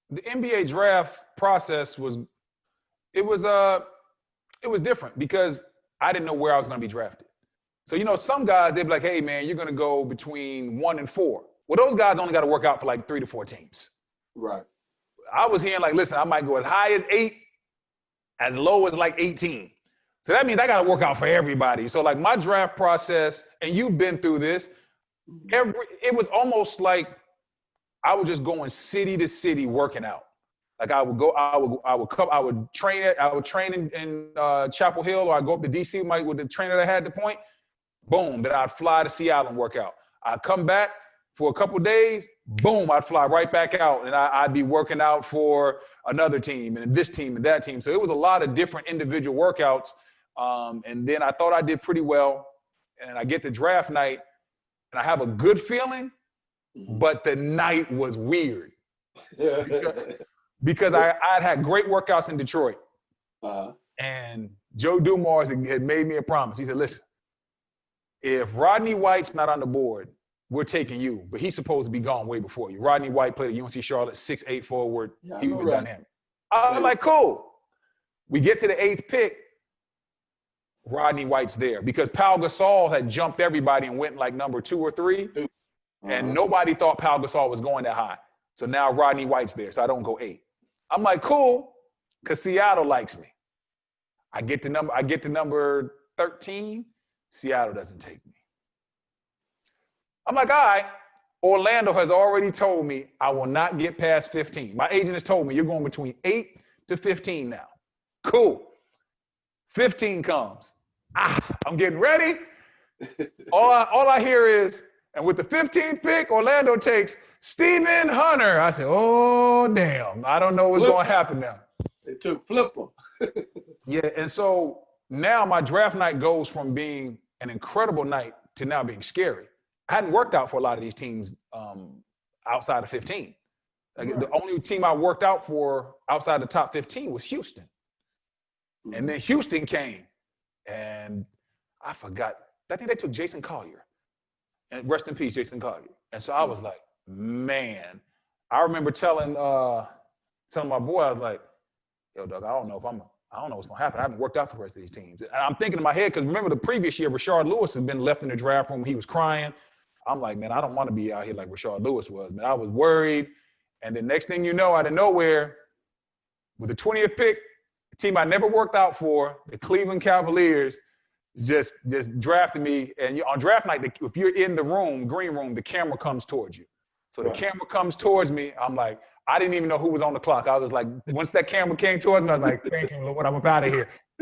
the NBA draft process was different because I didn't know where I was going to be drafted. So, some guys, they'd be like, hey, man, you're going to go between 1 and 4. Well, those guys only got to work out for like 3 to 4 teams. Right. I was hearing like, listen, I might go as high as 8, as low as like 18. So that means I got to work out for everybody. So like my draft process, and you've been through this, it was almost like I was just going city to city working out. Like I would train in Chapel Hill, or I'd go up to DC with the trainer that I had at the point. Boom, then I'd fly to Seattle and work out. I'd come back for a couple of days, boom, I'd fly right back out, and I'd be working out for another team and this team and that team. So it was a lot of different individual workouts. And then I thought I did pretty well. And I get to draft night, and I have a good feeling, but the night was weird. Because I'd had great workouts in Detroit. And Joe Dumars had made me a promise. He said, listen, if Rodney White's not on the board, we're taking you. But he's supposed to be gone way before you. Rodney White played at UNC Charlotte, 6'8" forward. Yeah, he was dynamic. I'm like, cool. We get to the 8th pick. Rodney White's there because Pau Gasol had jumped everybody and went like number 2 or 3. And nobody thought Pau Gasol was going that high. So now Rodney White's there, so I don't go 8. I'm like, cool, because Seattle likes me. I get to number 13, Seattle doesn't take me. I'm like, all right, Orlando has already told me I will not get past 15. My agent has told me you're going between 8 to 15 now. Cool. 15 comes. I'm getting ready. All I hear is, and with the 15th pick, Orlando takes Stephen Hunter. I said, oh, damn. I don't know what's going to happen now. They took Flipper. Yeah, and so now my draft night goes from being an incredible night to now being scary. I hadn't worked out for a lot of these teams outside of 15. The only team I worked out for outside the top 15 was Houston. And then Houston came, and I forgot. I think they took Jason Collier. And rest in peace, Jason Collier. And so I was like, man. I remember telling my boy, I was like, yo, Doug, I don't know what's going to happen. I haven't worked out for the rest of these teams. And I'm thinking in my head, because remember the previous year, Rashard Lewis had been left in the draft room. He was crying. I'm like, man, I don't want to be out here like Rashard Lewis was. Man, I was worried. And the next thing you know, out of nowhere, with the 20th pick, the team I never worked out for, the Cleveland Cavaliers, just drafted me. And on draft night, if you're in the green room, the camera comes towards you. So the camera comes towards me. I'm like, I didn't even know who was on the clock. I was like, once that camera came towards me, I was like, thank you, Lord, I'm up out of here.